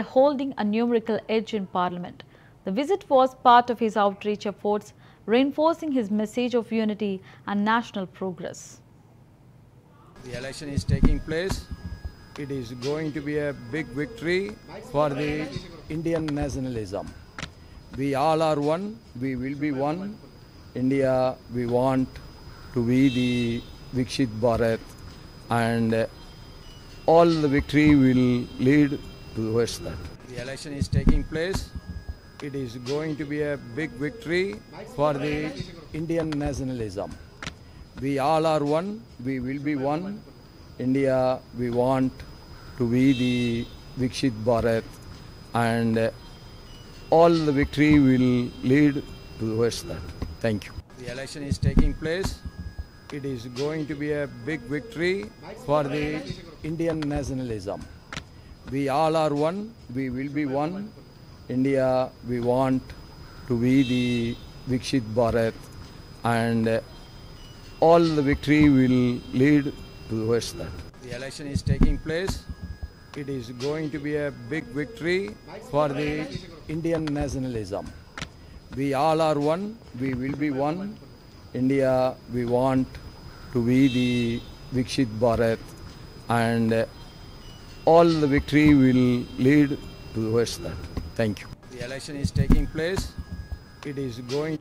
holding a numerical edge in Parliament. The visit was part of his outreach efforts, reinforcing his message of unity and national progress. The election is taking place. It is going to be a big victory for the Indian nationalism. We all are one. We will be one. India, we want to be the Viksit Bharat, and all the victory will lead towards that. The election is taking place. It is going to be a big victory for the Indian nationalism. We all are one. We will be one. India, we want to be the Viksit Bharat, and all the victory will lead towards that. Thank you. The election is taking place. It is going to be a big victory for the Indian nationalism. We all are one. We will be one. India, we want to be the Viksit Bharat, and all the victory will lead towards that. The election is taking place. It is going to be a big victory for the Indian nationalism. We all are one. We will be one. India, we want to be the Viksit Bharat, and all the victory will lead towards that. Thank you. The election is taking place. It is going.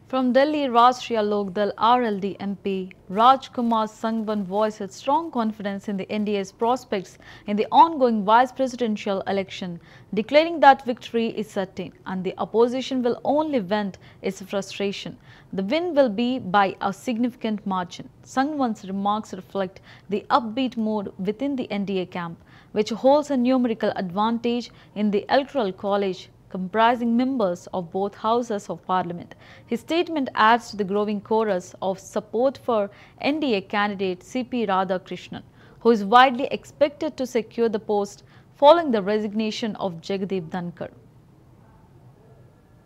From Delhi, Rashtriya Lok Dal RLD MP Rajkumar Sangwan voiced strong confidence in the NDA's prospects in the ongoing vice presidential election, declaring that victory is certain and the opposition will only vent its frustration. The win will be by a significant margin. Sangwan's remarks reflect the upbeat mood within the NDA camp, which holds a numerical advantage in the Electoral College comprising members of both houses of parliament. His statement adds to the growing chorus of support for NDA candidate C.P. Radhakrishnan, who is widely expected to secure the post following the resignation of Jagdeep Dhankar.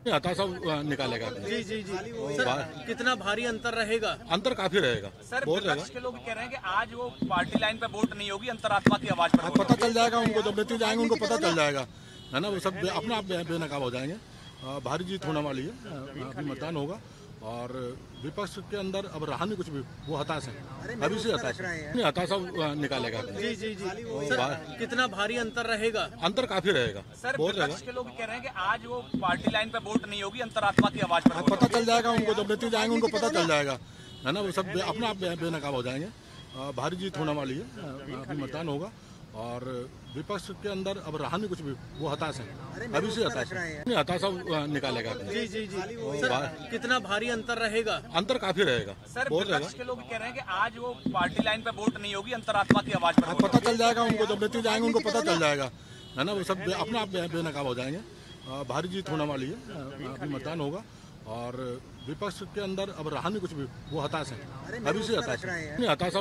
आता सब निकालेगा। जी जी जी sir, कितना भारी अंतर रहेगा? अंतर काफी रहेगा। सर, विपक्ष के लोग कह रहे हैं कि आज वो पार्टी लाइन पे वोट नहीं होगी, अंतरात्मा की आवाज पर पता चल जाएगा उनको, जब नतीजे आएंगे उनको पता चल जाएगा, है ना। वो सब अपने आप बेनकाब हो जाएंगे। भारी जीत होने वाली है, अभी मतदान होगा और विपक्ष के अंदर अब रहा नहीं कुछ भी, वो हताश है, अभी से हताश है। नहीं, हताश निकालेगा। जी जी जी सर, कितना भारी अंतर रहेगा? अंतर काफी रहेगा। सर, विपक्ष के लोग कह रहे हैं कि आज वो पार्टी लाइन पे वोट नहीं होगी, अंतरात्मा की आवाज पर पता चल जाएगा उनको, जब नतीजे आएंगे उनको पता चल जाएगा, है ना। वो सब अपने आप बेनकाब हो जाएंगे। भारी जीत होने वाली है, अभी मतदान होगा और विपक्ष के अंदर अब रहा नहीं कुछ भी, वो हताश है, अभी से हताश है। नहीं, हताश निकालेगा। जी जी जी सर, कितना भारी अंतर रहेगा? अंतर काफी रहेगा। सर, विपक्ष के लोग कह रहे हैं कि आज वो पार्टी लाइन पे वोट नहीं होगी, अंतरात्मा की आवाज पर पता चल जाएगा उनको, जब नतीजे आएंगे उनको पता चल जाएगा, है ना। वो सब अपने आप बेनकाब हो जाएंगे। भारी जीत होने वाली है, अभी मतदान होगा और विपक्ष के अंदर अब रहा नहीं कुछ भी, वो हताश है, अभी से हताश है। नहीं, हताश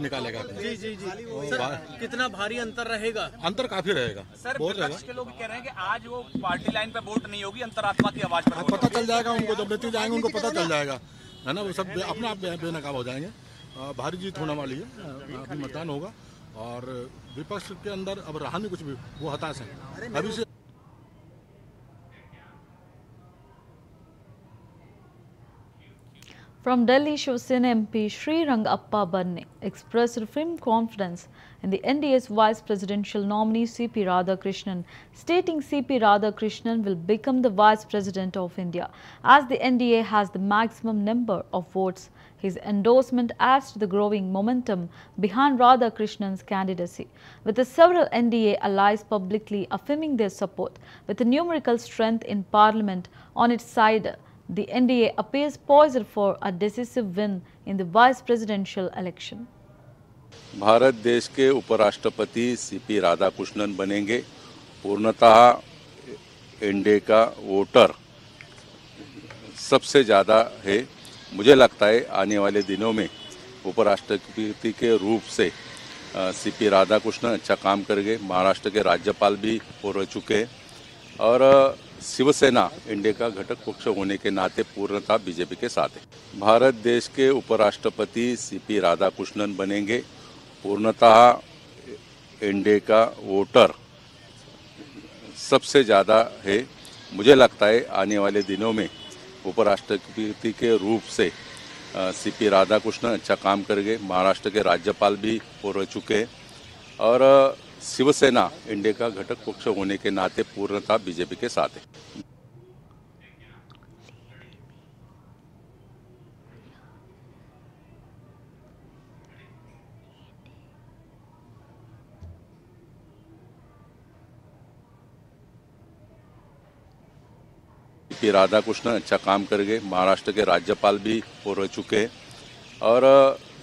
निकालेगा। जी जी जी सर, कितना भारी अंतर रहेगा? अंतर काफी रहेगा। सर, विपक्ष के लोग कह रहे हैं कि आज वो पार्टी लाइन पे वोट नहीं होगी, अंतरात्मा की आवाज पर पता चल जाएगा उनको, जब नतीजे आएंगे उनको पता चल जाएगा, है ना। वो सब अपने आप बेनकाब हो जाएंगे। भारी जीत होने वाली है, अभी मतदान होगा और विपक्ष के अंदर अब रहा नहीं कुछ भी, वो हताश है, अभी से। From Delhi, Shiv Sena MP Sri Rangappa Barne expressed firm confidence in the NDA's vice presidential nominee C.P. Radhakrishnan, stating C.P. Radhakrishnan will become the vice president of India as the NDA has the maximum number of votes. His endorsement adds to the growing momentum behind Radhakrishnan's candidacy, with the several NDA allies publicly affirming their support. With the numerical strength in parliament on its side, the NDA appears poised for a decisive win in the vice presidential election. Bharat देश के उपराष्ट्रपति CP Radhakrishnan बनेंगे। पूर्णतः NDA का voter सबसे ज़्यादा है। मुझे लगता है आने वाले दिनों में उपराष्ट्रपति के रूप से सीपी राधाकृष्णन अच्छा काम करेंगे। महाराष्ट्र के राज्यपाल भी हो रह चुके हैं और शिवसेना एनडीए का घटक पक्ष होने के नाते पूर्णतः बीजेपी के साथ है। भारत देश के उपराष्ट्रपति सीपी राधाकृष्णन बनेंगे। पूर्णतः एनडीए का वोटर सबसे ज़्यादा है। मुझे लगता है आने वाले दिनों में उपराष्ट्रपति के रूप से सीपी राधाकृष्णन अच्छा काम करेंगे। महाराष्ट्र के राज्यपाल भी हो रह चुके हैं और शिवसेना एनडीए का घटक पक्ष होने के नाते पूर्णतः बीजेपी के साथ है। सीपी राधाकृष्णन अच्छा काम करेंगे। महाराष्ट्र के राज्यपाल भी हो रह चुके हैं और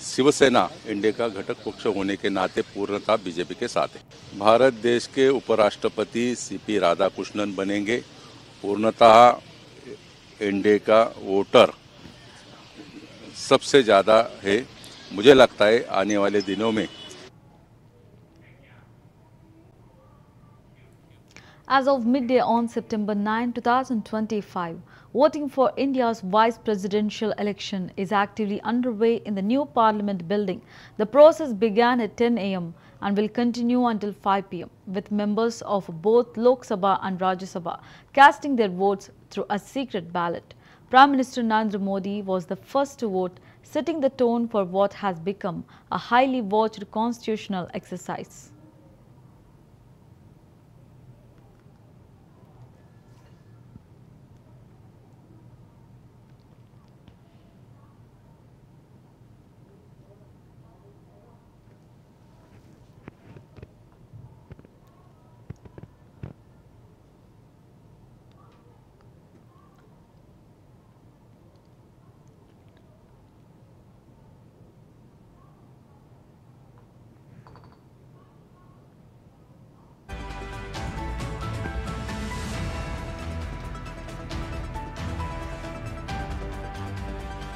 शिवसेना एनडीए का घटक पक्ष होने के नाते पूर्णतः बीजेपी के साथ है। भारत देश के उपराष्ट्रपति सीपी राधाकृष्णन बनेंगे। पूर्णतः एनडीए का वोटर सबसे ज़्यादा है। मुझे लगता है आने वाले दिनों में As of midday on September 9, 2025, voting for India's vice presidential election is actively underway in the new Parliament building. The process began at 10 a.m. and will continue until 5 p.m. with members of both Lok Sabha and Rajya Sabha casting their votes through a secret ballot. Prime Minister Narendra Modi was the first to vote, setting the tone for what has become a highly watched constitutional exercise.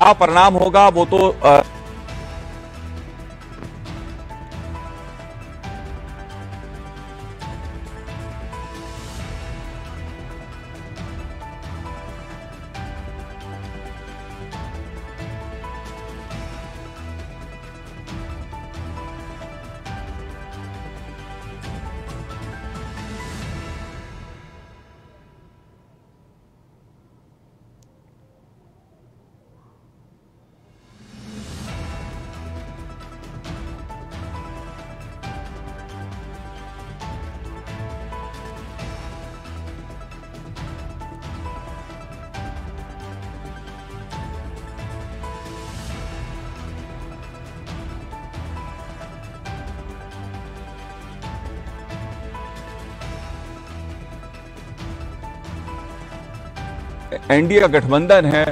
क्या परिणाम होगा वो तो NDA का गठबंधन है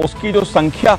उसकी जो संख्या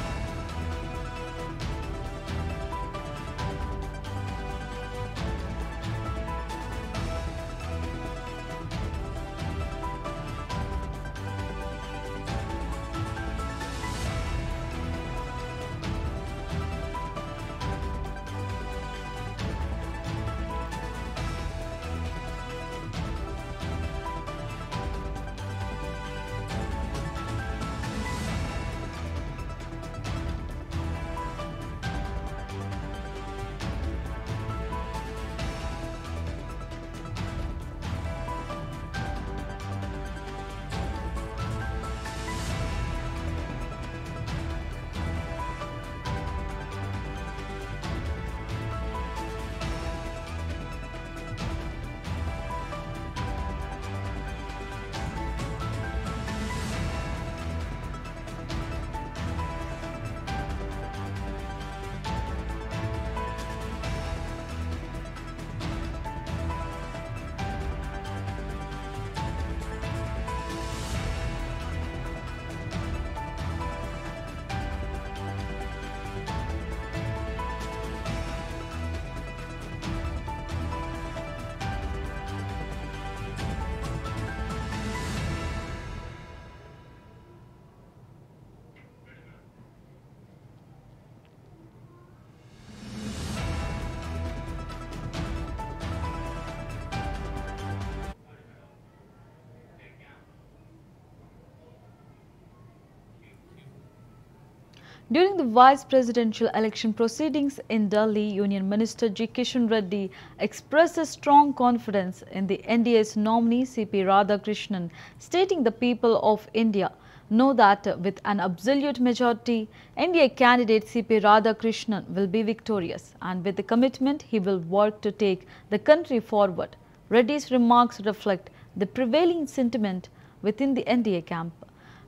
During the vice presidential election proceedings in Delhi, Union Minister G. Kishan Reddy expresses strong confidence in the NDA's nominee C.P. Radhakrishnan, stating the people of India know that with an absolute majority, NDA candidate C.P. Radhakrishnan will be victorious, and with the commitment he will work to take the country forward. Reddy's remarks reflect the prevailing sentiment within the NDA camp,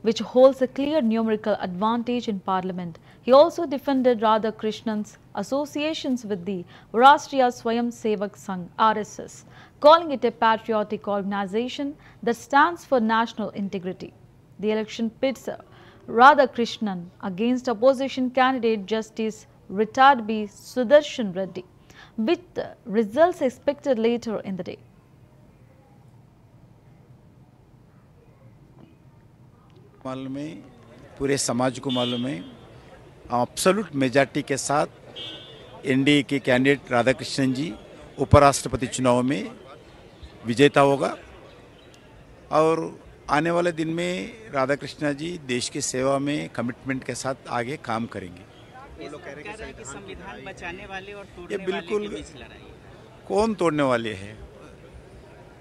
which holds a clear numerical advantage in Parliament. He also defended Radhakrishnan's associations with the Rashtriya Swayam Sevak Sangh (RSS), calling it a patriotic organization that stands for national integrity. The election pits Radhakrishnan against opposition candidate Justice Retired B. Sudarshan Reddy, with results expected later in the day. मालूम है, पूरे समाज को मालूम है, absolute majority के साथ NDA के कैंडिडेट राधाकृष्णन जी उपराष्ट्रपति चुनाव में विजेता होगा और आने वाले दिन में राधाकृष्णन जी देश की सेवा में कमिटमेंट के साथ आगे काम करेंगे। ये लोग कह रहे हैं कि संविधान बचाने वाले और ये तोड़ने वाले बिल्कुल के बीच लड़ाई है। कौन तोड़ने वाले हैं?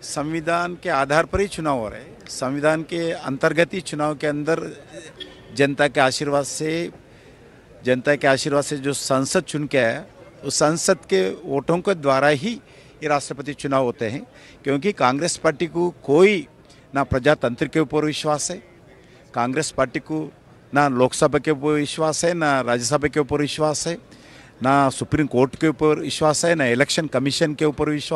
संविधान के आधार पर ही चुनाव हो रहा है। संविधान के अंतर्गत ही चुनाव के अंदर जनता के आशीर्वाद से जो संसद चुन के आया, उस संसद के वोटों के द्वारा ही ये राष्ट्रपति चुनाव होते हैं, क्योंकि कांग्रेस पार्टी को कोई ना प्रजातंत्र के ऊपर विश्वास है, कांग्रेस पार्टी को ना लोकसभा के ऊपर विश्वास है, ना राज्यसभा के ऊपर विश्वास है, ना सुप्रीम कोर्ट के ऊपर विश्वास है, ना इलेक्शन कमीशन के ऊपर विश्वास